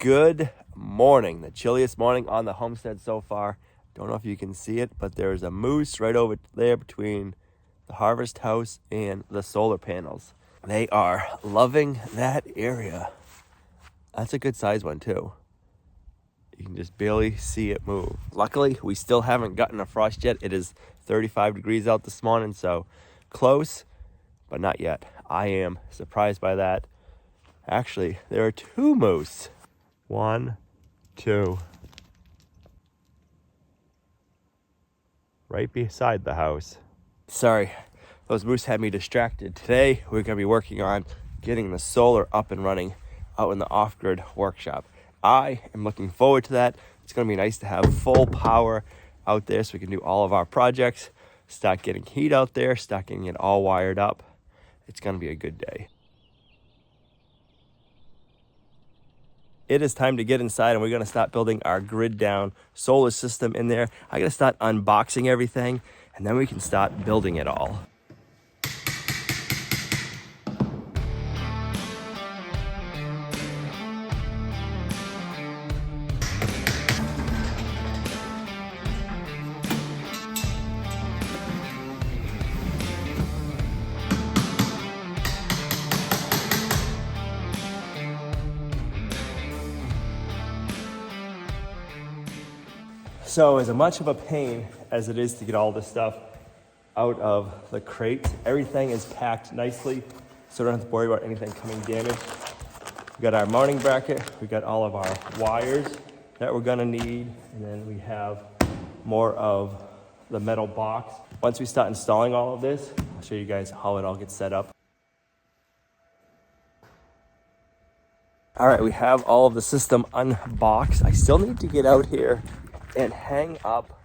Good morning, the chilliest morning on the homestead so far. Don't know if you can see it, but there's a moose right over there between the harvest house and the solar panels. They are loving that area. That's a good size one too. You can just barely see it move. Luckily, we still haven't gotten a frost yet. It is 35 degrees out this morning, so close, but not yet. I am surprised by that. Actually, there are two moose. 1, 2. Right beside the house. Sorry, those moose had me distracted. Today, we're going to be working on getting the solar up and running out in the off-grid workshop. I am looking forward to that. It's going to be nice to have full power out there so we can do all of our projects, start getting heat out there, start getting it all wired up. It's going to be a good day. It is time to get inside and we're going to start building our grid down solar system in there. I got to start unboxing everything and then we can start building it all. So as much of a pain as it is to get all this stuff out of the crates, everything is packed nicely, so we don't have to worry about anything coming damaged. We got our mounting bracket, we got all of our wires that we're gonna need, and then we have more of the metal box. Once we start installing all of this, I'll show you guys how it all gets set up. All right, we have all of the system unboxed. I still need to get out here and hang up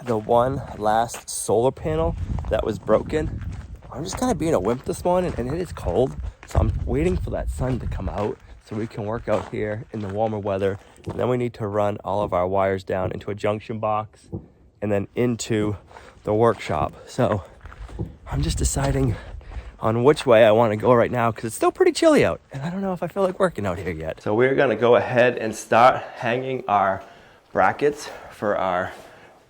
the one last solar panel that was broken. I'm just kind of being a wimp this morning and it is cold, so I'm waiting for that sun to come out so we can work out here in the warmer weather. And then we need to run all of our wires down into a junction box and then into the workshop. So I'm just deciding on which way I want to go right now because it's still pretty chilly out and I don't know if I feel like working out here yet. So we're going to go ahead and start hanging our brackets for our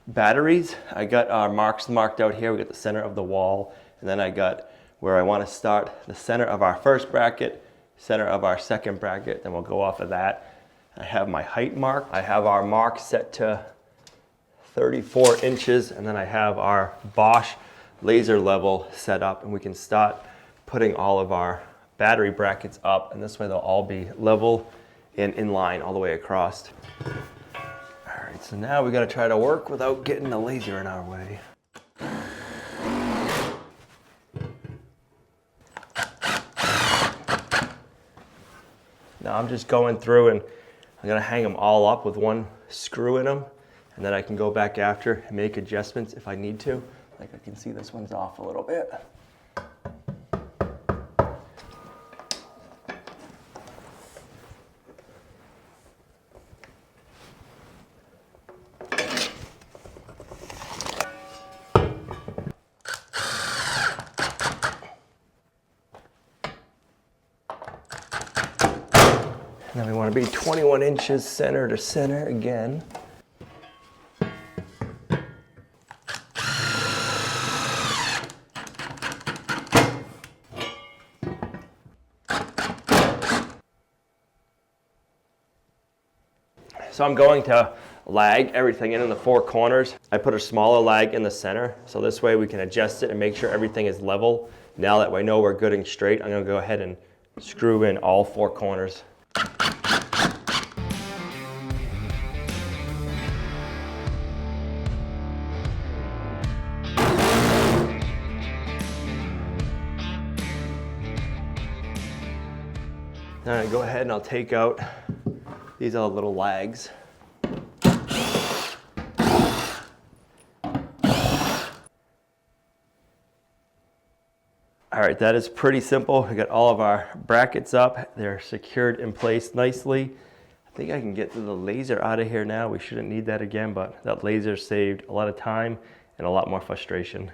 batteries. I got our marks marked out here. We got the center of the wall, and then I got where I want to start the center of our first bracket, center of our second bracket, then we'll go off of that. I have my height mark. I have our mark set to 34 inches, and then I have our Bosch laser level set up, and we can start putting all of our battery brackets up, and this way they'll all be level and in line all the way across. So now we got to try to work without getting the laser in our way. Now I'm just going through and I'm going to hang them all up with one screw in them, and then I can go back after and make adjustments if I need to. Like I can see this one's off a little bit. Now we want to be 21 inches center to center again. So I'm going to lag everything in the four corners. I put a smaller lag in the center, so this way we can adjust it and make sure everything is level. Now that we know we're good and straight, I'm going to go ahead and screw in all four corners. Now I go ahead and I'll take out these are the little lags. All right, that is pretty simple. We got all of our brackets up. They're secured in place nicely. I think I can get the laser out of here now. We shouldn't need that again, but that laser saved a lot of time and a lot more frustration.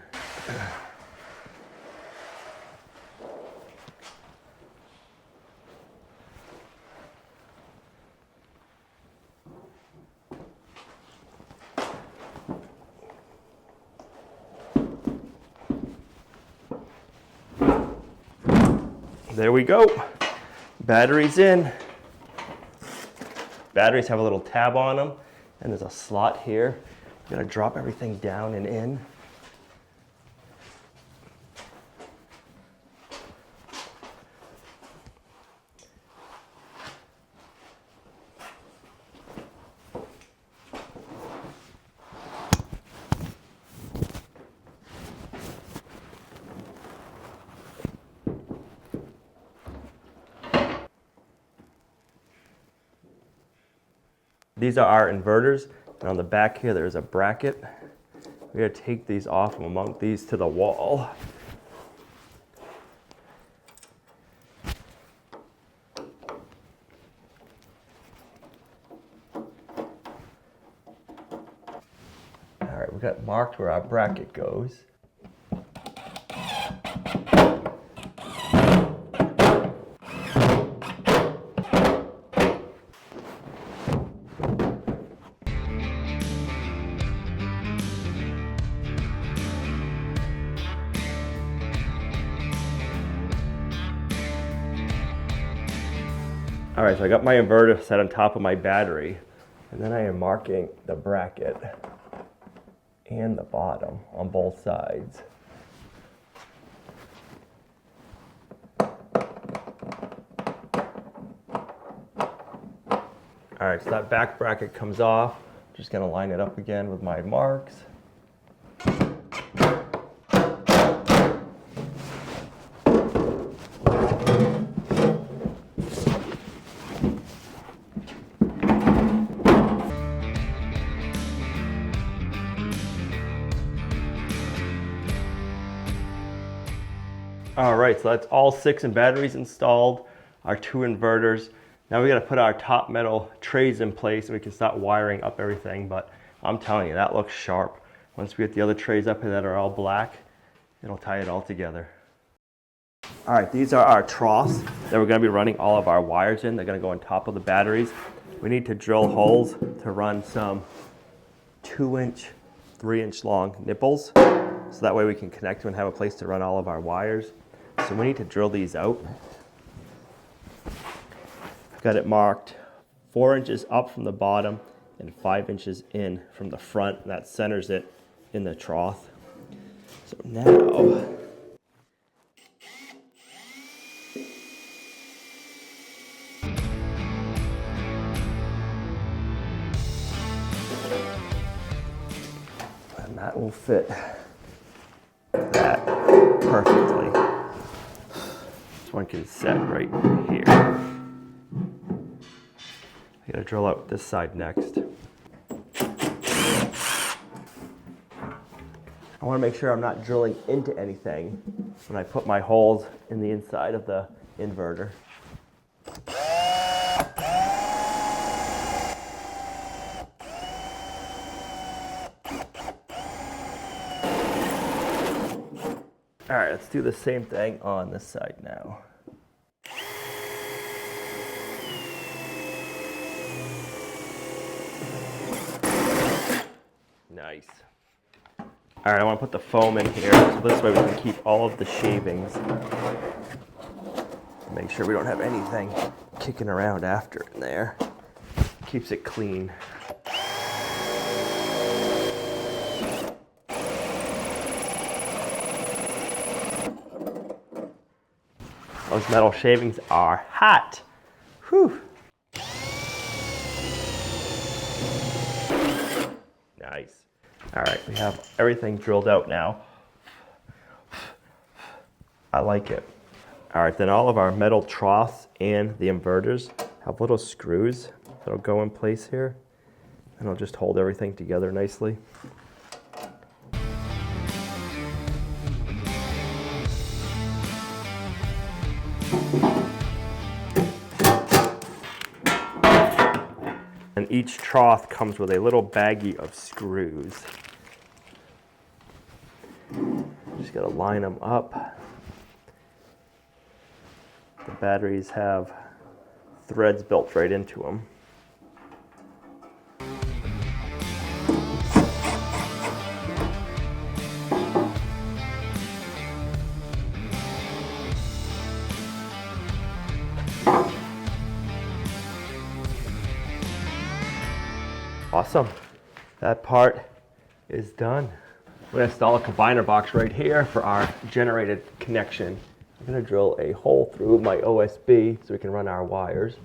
there we go. Batteries in. Batteries have a little tab on them, and there's a slot here. I'm gonna drop everything down and in. These are our inverters, and on the back here there's a bracket. We're going to take these off and mount these to the wall. All right, we've got marked where our bracket goes. All right, so I got my inverter set on top of my battery, and then I am marking the bracket and the bottom on both sides. All right, so that back bracket comes off. Just gonna line it up again with my marks. All right, so that's all 6 batteries installed, our 2 inverters. Now we gotta put our top metal trays in place and we can start wiring up everything, but I'm telling you, that looks sharp. Once we get the other trays up here that are all black, it'll tie it all together. All right, these are our troughs that we're gonna be running all of our wires in. They're gonna go on top of the batteries. We need to drill holes to run some 2-inch, 3-inch long nipples, so that way we can connect them and have a place to run all of our wires. So we need to drill these out. I've got it marked 4 inches up from the bottom and 5 inches in from the front, and that centers it in the trough. So now, and that will fit that perfectly. This one can set right here. I gotta drill out this side next. I wanna make sure I'm not drilling into anything when I put my holes in the inside of the inverter. All right, let's do the same thing on this side now. Nice. All right, I want to put the foam in here, so this way we can keep all of the shavings. Make sure we don't have anything kicking around after in there. Keeps it clean. Those metal shavings are hot. Whew. Nice. All right, we have everything drilled out now. I like it. All right, then all of our metal troughs and the inverters have little screws that'll go in place here, and it'll just hold everything together nicely. And each trough comes with a little baggie of screws. Just gotta line them up. The batteries have threads built right into them. Awesome. That part is done. We're gonna install a combiner box right here for our generated connection. I'm gonna drill a hole through my OSB so we can run our wires.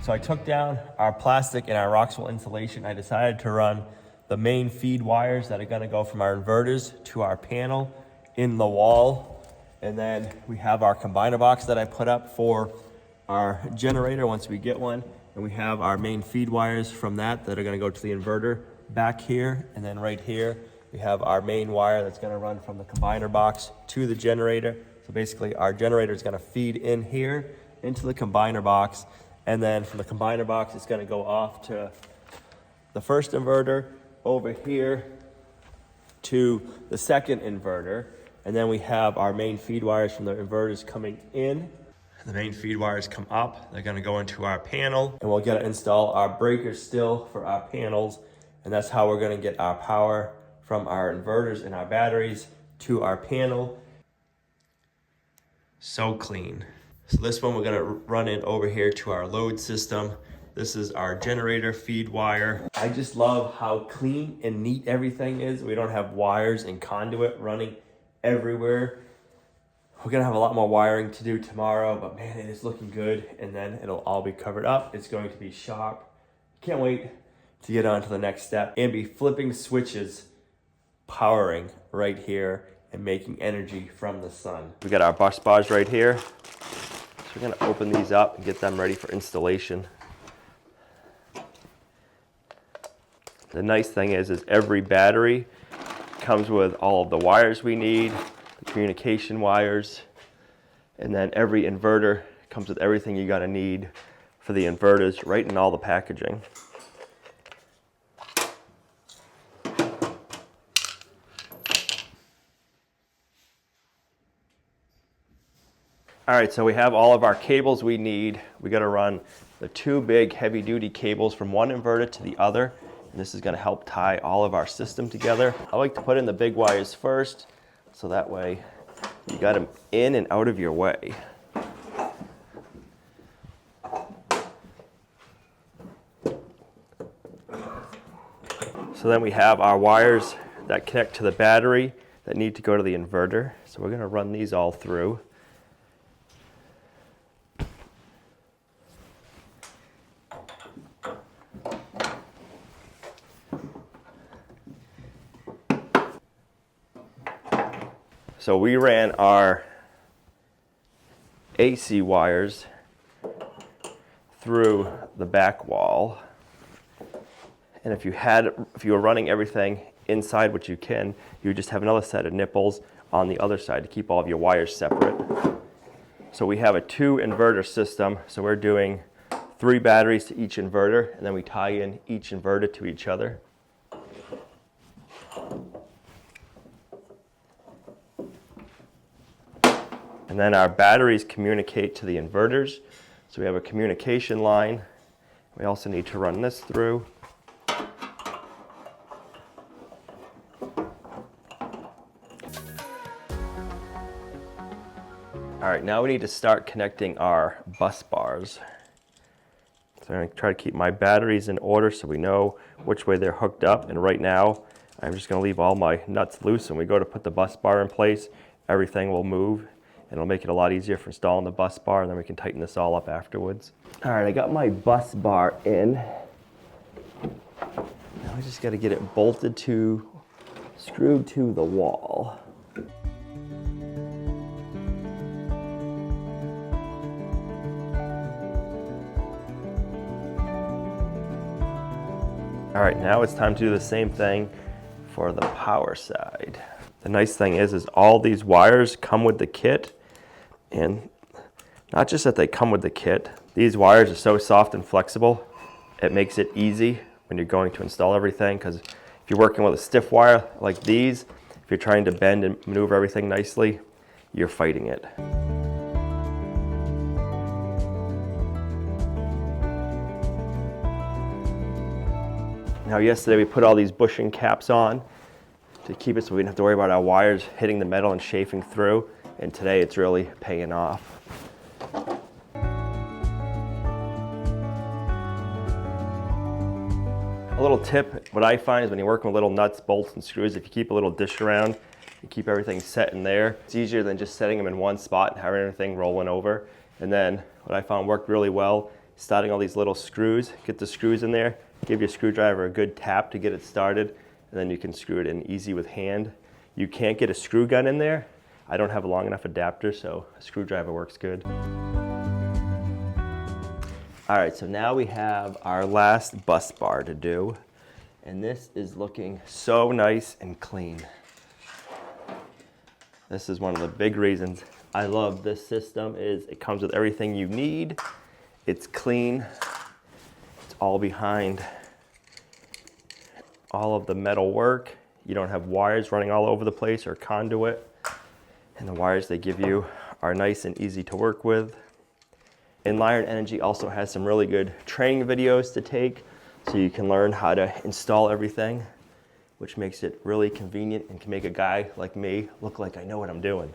So I took down our plastic and our Roxwell insulation. I decided to run the main feed wires that are gonna go from our inverters to our panel in the wall. And then we have our combiner box that I put up for our generator once we get one. And we have our main feed wires from that are gonna go to the inverter back here. And then right here, we have our main wire that's gonna run from the combiner box to the generator. So basically our generator is gonna feed in here into the combiner box. And then from the combiner box, it's gonna go off to the first inverter, over here to the second inverter. And then we have our main feed wires from the inverters coming in. The main feed wires come up, they're gonna go into our panel, and we're gonna install our breakers still for our panels. And that's how we're gonna get our power from our inverters and our batteries to our panel. So clean. So this one we're gonna run it over here to our load system. This is our generator feed wire. I just love how clean and neat everything is. We don't have wires and conduit running everywhere. We're gonna have a lot more wiring to do tomorrow, but man, it is looking good. And then it'll all be covered up. It's going to be sharp. Can't wait to get on to the next step and be flipping switches, powering right here and making energy from the sun. We got our bus bars right here. We're gonna open these up and get them ready for installation. The nice thing is every battery comes with all of the wires we need, the communication wires, and then every inverter comes with everything you gotta need for the inverters, right in all the packaging. All right, so we have all of our cables we need. We gotta run the two big heavy duty cables from one inverter to the other. And this is gonna help tie all of our system together. I like to put in the big wires first, so that way you got them in and out of your way. So then we have our wires that connect to the battery that need to go to the inverter. So we're gonna run these all through. So we ran our AC wires through the back wall. And if you were running everything inside, which you can, you would just have another set of nipples on the other side to keep all of your wires separate. So we have a 2 inverter system. So we're doing 3 batteries to each inverter, and then we tie in each inverter to each other. And then our batteries communicate to the inverters. So we have a communication line. We also need to run this through. All right, now we need to start connecting our bus bars. So I'm gonna try to keep my batteries in order so we know which way they're hooked up. And right now, I'm just gonna leave all my nuts loose. When we go to put the bus bar in place, everything will move. And it'll make it a lot easier for installing the bus bar, and then we can tighten this all up afterwards. All right, I got my bus bar in. Now I just gotta get it screwed to the wall. All right, now it's time to do the same thing for the power side. The nice thing is all these wires come with the kit, and Not just that they come with the kit. These wires are so soft and flexible, it makes it easy when you're going to install everything, because if you're working with a stiff wire like these, if you're trying to bend and maneuver everything nicely, you're fighting it. Now yesterday we put all these bushing caps on to keep it so we didn't have to worry about our wires hitting the metal and chafing through, and today it's really paying off. A little tip, what I find is when you're working with little nuts, bolts, and screws, if you keep a little dish around, you keep everything set in there, it's easier than just setting them in one spot and having everything rolling over. And then what I found worked really well, starting all these little screws, get the screws in there, give your screwdriver a good tap to get it started, and then you can screw it in easy with hand. You can't get a screw gun in there. I don't have a long enough adapter, so a screwdriver works good. All right, so now we have our last bus bar to do, and this is looking so nice and clean. This is one of the big reasons I love this system, is it comes with everything you need. It's clean. It's all behind all of the metal work. You don't have wires running all over the place or conduit, and the wires they give you are nice and easy to work with. And Lion Energy also has some really good training videos to take so you can learn how to install everything, which makes it really convenient and can make a guy like me look like I know what I'm doing.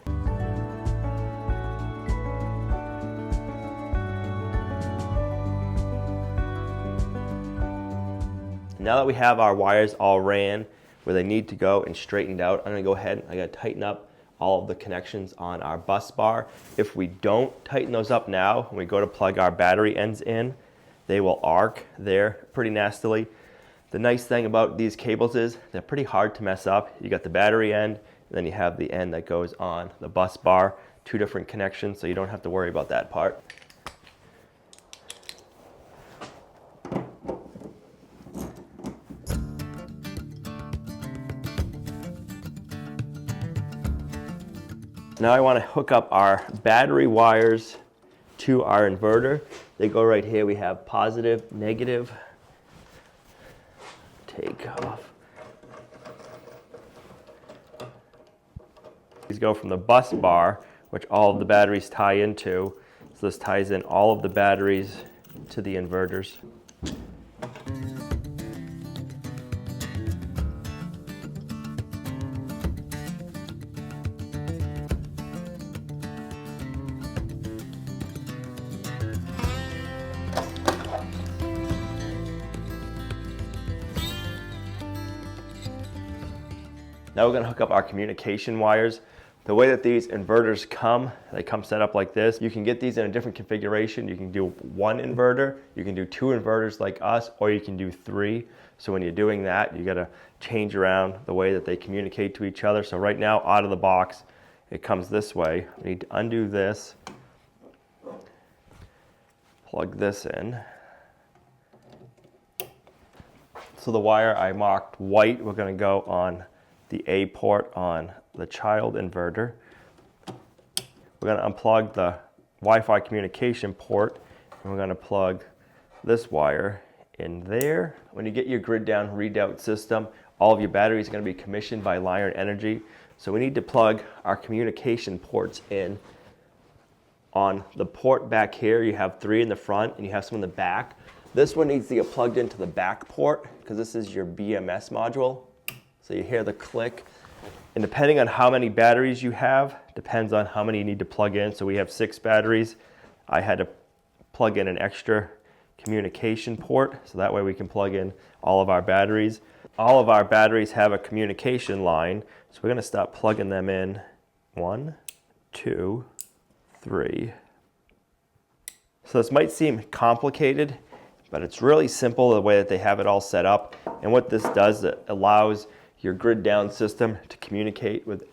Now that we have our wires all ran where they need to go and straightened out, I'm gonna go ahead and I gotta tighten up all of the connections on our bus bar. If we don't tighten those up now, when we go to plug our battery ends in, they will arc there pretty nastily. The nice thing about these cables is they're pretty hard to mess up. You got the battery end, and then you have the end that goes on the bus bar, two different connections, so you don't have to worry about that part. Now I want to hook up our battery wires to our inverter. They go right here. We have positive, negative. Take off. These go from the bus bar, which all of the batteries tie into. So this ties in all of the batteries to the inverters. Now we're going to hook up our communication wires. The way that these inverters come, they come set up like this. You can get these in a different configuration. You can do one inverter, you can do two inverters like us, or you can do three. So when you're doing that, you got to change around the way that they communicate to each other. So right now, out of the box, it comes this way. We need to undo this, plug this in. So the wire I marked white, we're going to go on the A port on the child inverter. We're going to unplug the Wi-Fi communication port, and we're going to plug this wire in there. When you get your grid down readout system, all of your batteries are going to be commissioned by Lion Energy. So we need to plug our communication ports in. On the port back here, you have three in the front and you have some in the back. This one needs to get plugged into the back port because this is your BMS module. So you hear the click, and depending on how many batteries you have, depends on how many you need to plug in. So we have 6 batteries. I had to plug in an extra communication port, so that way we can plug in all of our batteries. All of our batteries have a communication line, so we're gonna start plugging them in. 1, 2, 3. So this might seem complicated, but it's really simple the way that they have it all set up. And what this does, it allows your grid down system to communicate with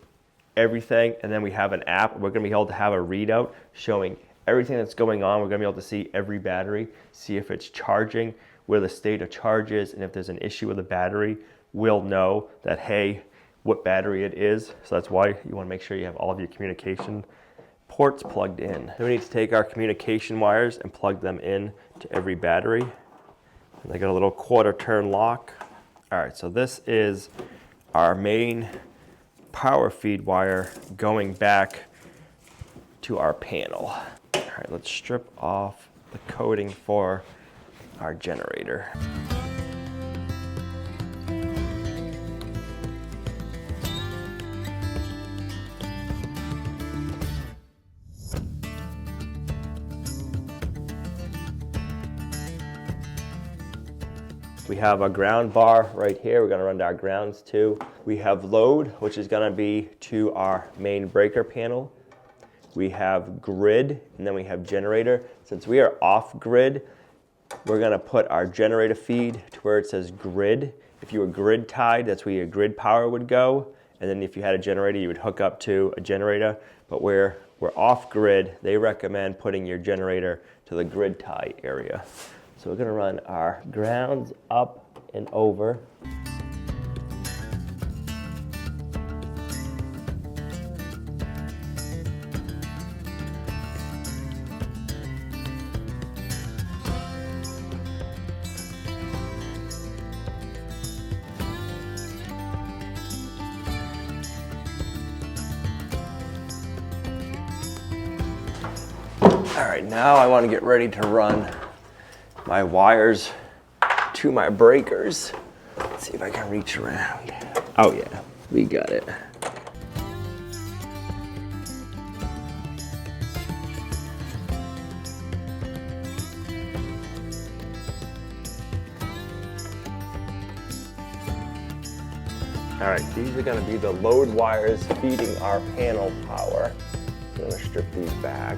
everything, and then we have an app. We're going to be able to have a readout showing everything that's going on. We're going to be able to see every battery, see if it's charging, where the state of charge is, and if there's an issue with the battery, we'll know that, hey, what battery it is. So that's why you want to make sure you have all of your communication ports plugged in. Then we need to take our communication wires and plug them in to every battery. And they got a little quarter turn lock. All right, so this is our main power feed wire going back to our panel. All right, let's strip off the coating for our generator. We have a ground bar right here. We're gonna run to our grounds too. We have load, which is gonna be to our main breaker panel. We have grid, and then we have generator. Since we are off grid, we're gonna put our generator feed to where it says grid. If you were grid tied, that's where your grid power would go. And then if you had a generator, you would hook up to a generator. But where we're off grid, they recommend putting your generator to the grid tie area. So we're gonna run our grounds up and over. All right, now I want to get ready to run my wires to my breakers. Let's see if I can reach around. Oh yeah, we got it. All right, these are gonna be the load wires feeding our panel power. I'm gonna strip these back.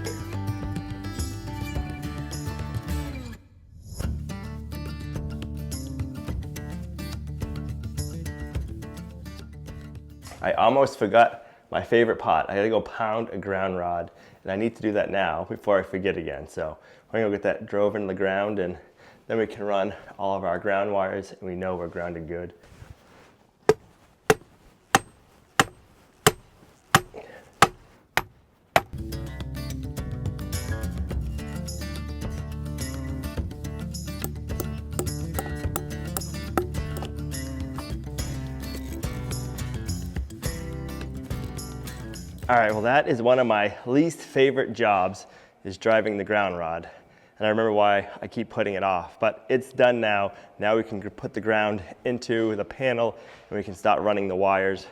I almost forgot my favorite pot. I gotta go pound a ground rod, and I need to do that now before I forget again. So we're gonna go get that drove into the ground, and then we can run all of our ground wires, and we know we're grounded good. All right, well that is one of my least favorite jobs, is driving the ground rod. And I remember why I keep putting it off, but it's done now. Now we can put the ground into the panel and we can start running the wires.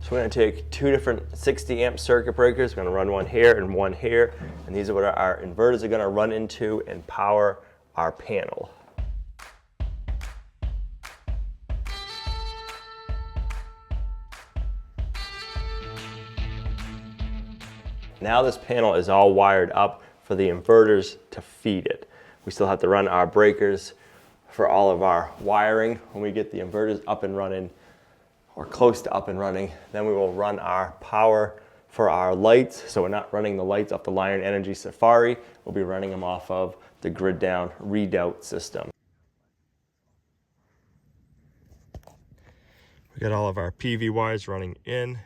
So we're gonna take two different 60 amp circuit breakers. We're gonna run one here and one here. And these are what our inverters are gonna run into and power our panel. Now this panel is all wired up for the inverters to feed it. We still have to run our breakers for all of our wiring. When we get the inverters up and running, or close to up and running, then we will run our power for our lights. So we're not running the lights off the Lion Energy Safari. We'll be running them off of the grid down readout system. We got all of our PV wires running in,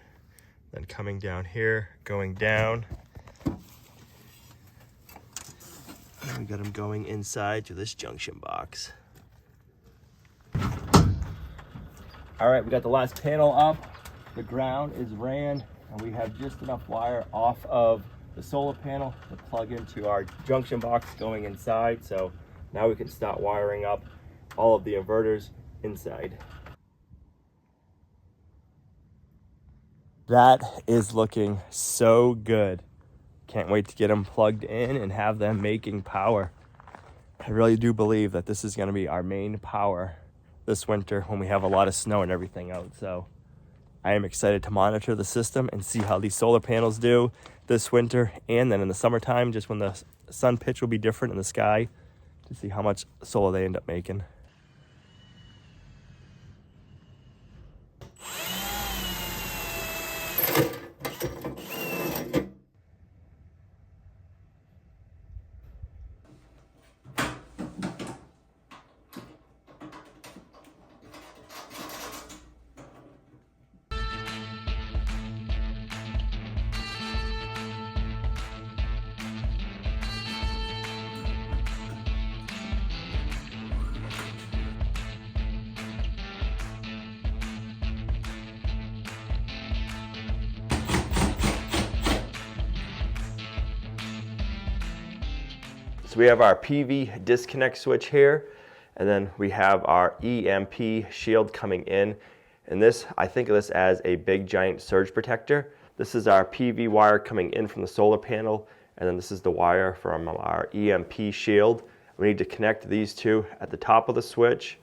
then coming down here, going down. And we got them going inside to this junction box. All right, we got the last panel up. The ground is ran, and we have just enough wire off of the solar panel to plug into our junction box going inside. So now we can start wiring up all of the inverters inside. That is looking so good. Can't wait to get them plugged in and have them making power. I really do believe that this is going to be our main power this winter when we have a lot of snow and everything out. So I am excited to monitor the system and see how these solar panels do this winter, and then in the summertime, just when the sun pitch will be different in the sky, to see how much solar they end up making. So we have our PV disconnect switch here, and then we have our EMP shield coming in. And this, I think of this as a big giant surge protector. This is our PV wire coming in from the solar panel, and then this is the wire from our EMP shield. We need to connect these two at the top of the switch,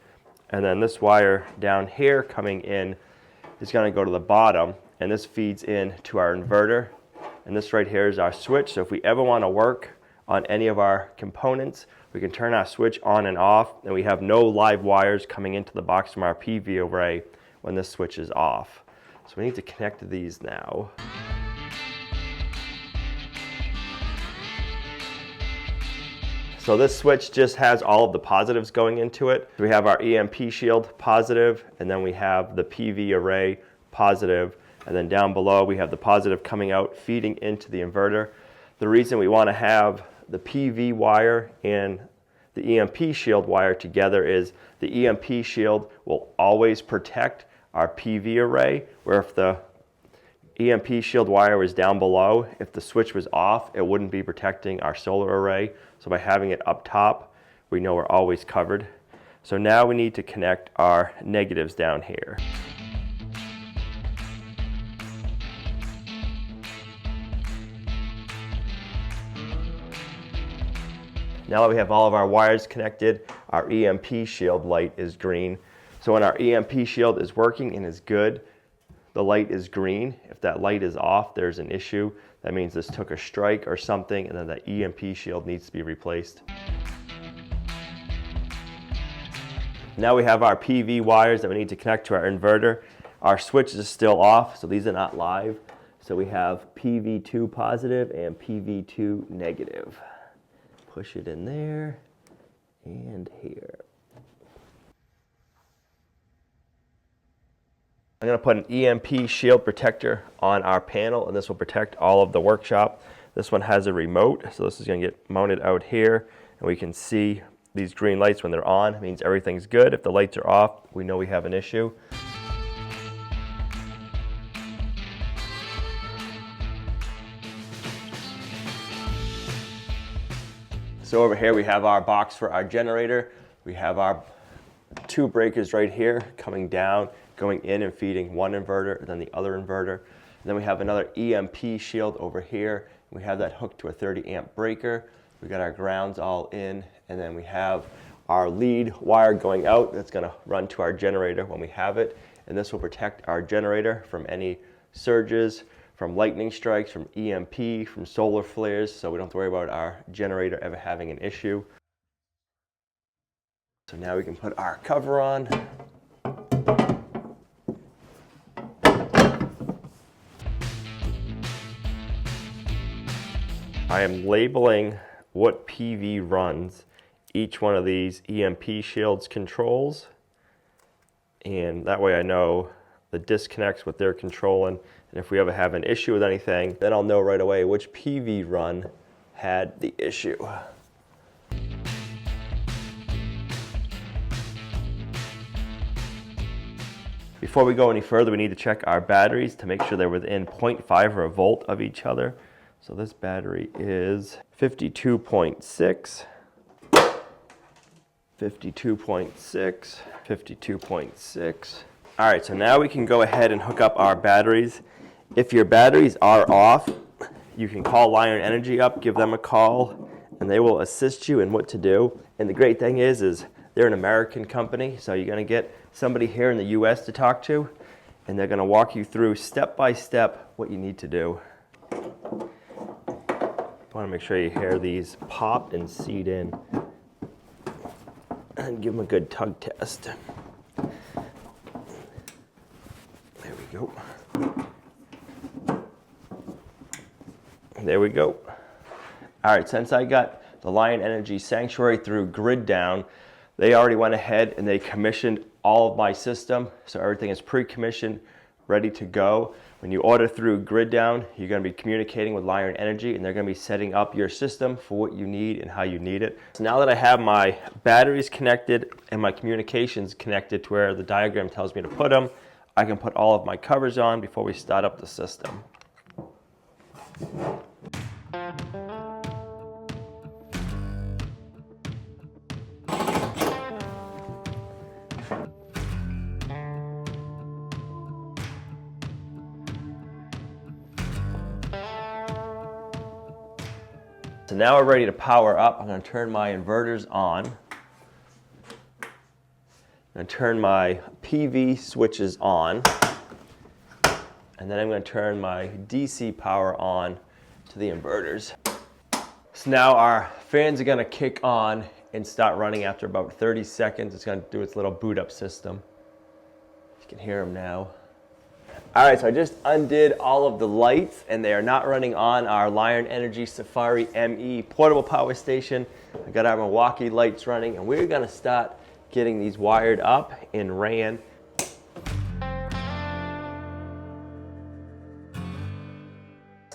and then this wire down here coming in is going to go to the bottom, and this feeds in to our inverter. And this right here is our switch, so if we ever want to work on any of our components, we can turn our switch on and off, and we have no live wires coming into the box from our PV array when this switch is off. So we need to connect these now. So this switch just has all of the positives going into it. We have our EMP shield positive, and then we have the PV array positive, and then down below we have the positive coming out feeding into the inverter. The reason we want to have the PV wire and the EMP shield wire together is the EMP shield will always protect our PV array, where if the EMP shield wire was down below, if the switch was off, it wouldn't be protecting our solar array. So by having it up top, we know we're always covered. So now we need to connect our negatives down here. Now that we have all of our wires connected, our EMP shield light is green. So when our EMP shield is working and is good, the light is green. If that light is off, there's an issue. That means this took a strike or something, and then the EMP shield needs to be replaced. Now we have our PV wires that we need to connect to our inverter. Our switch is still off, so these are not live. So we have PV2 positive and PV2 negative. Push it in there and here. I'm going to put an EMP shield protector on our panel, and this will protect all of the workshop. This one has a remote, so this is going to get mounted out here, and we can see these green lights when they're on. It means everything's good. If the lights are off, we know we have an issue. So over here we have our box for our generator. We have our two breakers right here coming down, going in and feeding one inverter and then the other inverter. And then we have another EMP shield over here. We have that hooked to a 30 amp breaker. We got our grounds all in, and then we have our lead wire going out that's going to run to our generator when we have it. And this will protect our generator from any surges, from lightning strikes, from EMP, from solar flares, so we don't have to worry about our generator ever having an issue. So now we can put our cover on. I am labeling what PV runs each one of these EMP shields controls, and that way I know the disconnects, what they're controlling, and if we ever have an issue with anything, then I'll know right away which PV run had the issue. Before we go any further, we need to check our batteries to make sure they're within 0.5 or a volt of each other. So this battery is 52.6, 52.6, 52.6. All right, so now we can go ahead and hook up our batteries. If your batteries are off, you can call Lion Energy up, give them a call, and they will assist you in what to do. And the great thing is they're an American company, so you're gonna get somebody here in the US to talk to, and they're gonna walk you through step by step what you need to do. I want to make sure you hear these pop and seat in, and give them a good tug test. There we go. There we go. All right, since I got the Lion Energy Sanctuary through Grid Down, they already went ahead and they commissioned all of my system, so everything is pre-commissioned, ready to go. When you order through Grid Down, you're going to be communicating with Lion Energy, and they're going to be setting up your system for what you need and how you need it. So now that I have my batteries connected and my communications connected to where the diagram tells me to put them, I can put all of my covers on before we start up the system. So now we're ready to power up. I'm going to turn my inverters on. I'm going to turn my PV switches on. And then I'm going to turn my DC power on to the inverters. So now our fans are going to kick on and start running after about 30 seconds. It's going to do its little boot up system. You can hear them now. All right, so I just undid all of the lights and they are not running on our Lion Energy Safari ME portable power station. I got our Milwaukee lights running and we're going to start getting these wired up and ran. So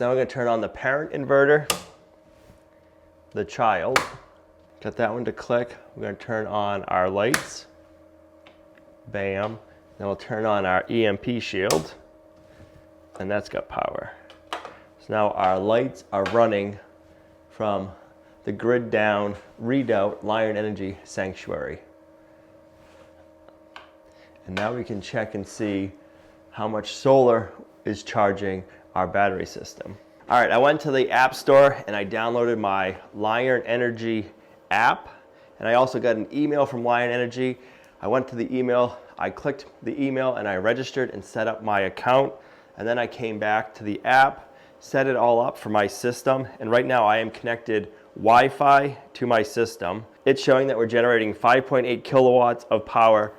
now we're going to turn on the parent inverter, the child. Got that one to click. We're going to turn on our lights. Bam. Then we'll turn on our EMP shield. And that's got power. So now our lights are running from the grid down readout Lion Energy Sanctuary. And now we can check and see how much solar is charging our battery system. All right, I went to the App Store and I downloaded my Lion Energy app. And I also got an email from Lion Energy. I went to the email, I clicked the email and I registered and set up my account. And then I came back to the app, set it all up for my system. And right now I am connected Wi-Fi to my system. It's showing that we're generating 5.8 kilowatts of power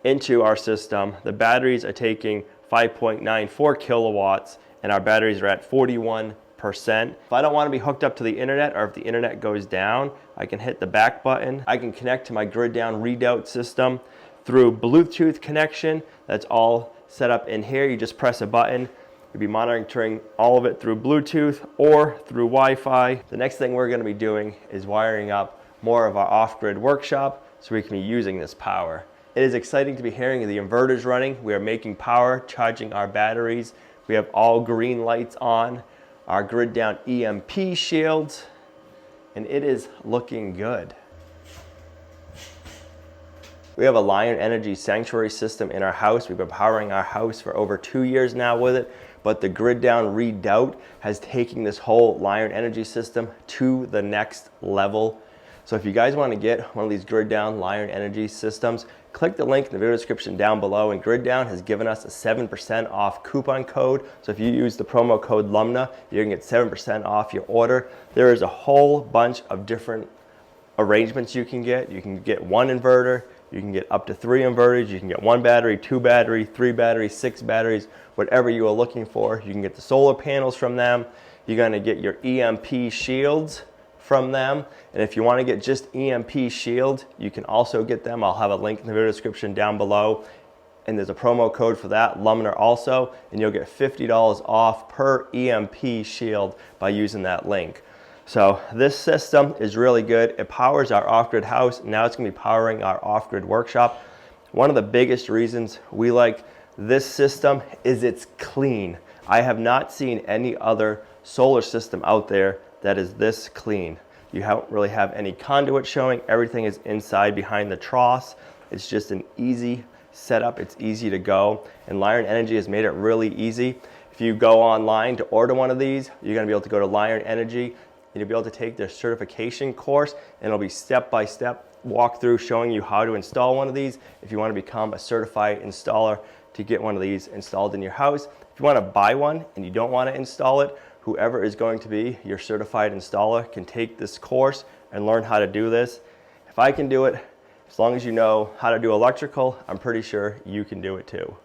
into our system. The batteries are taking 5.94 kilowatts and our batteries are at 41%. If I don't want to be hooked up to the internet or if the internet goes down, I can hit the back button. I can connect to my grid down readout system through Bluetooth connection. That's all set up in here. You just press a button. You'll be monitoring all of it through Bluetooth or through Wi-Fi. The next thing we're going to be doing is wiring up more of our off-grid workshop so we can be using this power. It is exciting to be hearing the inverters running. We are making power, charging our batteries. We have all green lights on, our grid down EMP shields, and it is looking good. We have a Lion Energy Sanctuary system in our house. We've been powering our house for over 2 years now with it, but the grid down readout has taken this whole Lion Energy system to the next level. So if you guys want to get one of these grid down Lion Energy systems, click the link in the video description down below, and Grid Down has given us a 7% off coupon code. So if you use the promo code LUMNAH, you can get 7% off your order. There is a whole bunch of different arrangements you can get. You can get one inverter, you can get up to 3 inverters, you can get 1 battery, 2 batteries, 3 batteries, 6 batteries, whatever you are looking for. You can get the solar panels from them. You're going to get your EMP shields from them. And if you want to get just EMP shield, you can also get them. I'll have a link in the video description down below. And there's a promo code for that, LUMNAH also, and you'll get $50 off per EMP shield by using that link. So this system is really good. It powers our off-grid house. Now it's going to be powering our off-grid workshop. One of the biggest reasons we like this system is it's clean. I have not seen any other solar system out there that is this clean. You don't really have any conduit showing. Everything is inside behind the trough. It's just an easy setup. It's easy to go. And Lion Energy has made it really easy. If you go online to order one of these, you're going to be able to go to Lion Energy and you'll be able to take their certification course, and it'll be step-by-step walkthrough showing you how to install one of these if you want to become a certified installer to get one of these installed in your house. If you want to buy one and you don't want to install it, whoever is going to be your certified installer can take this course and learn how to do this. If I can do it, as long as you know how to do electrical, I'm pretty sure you can do it too.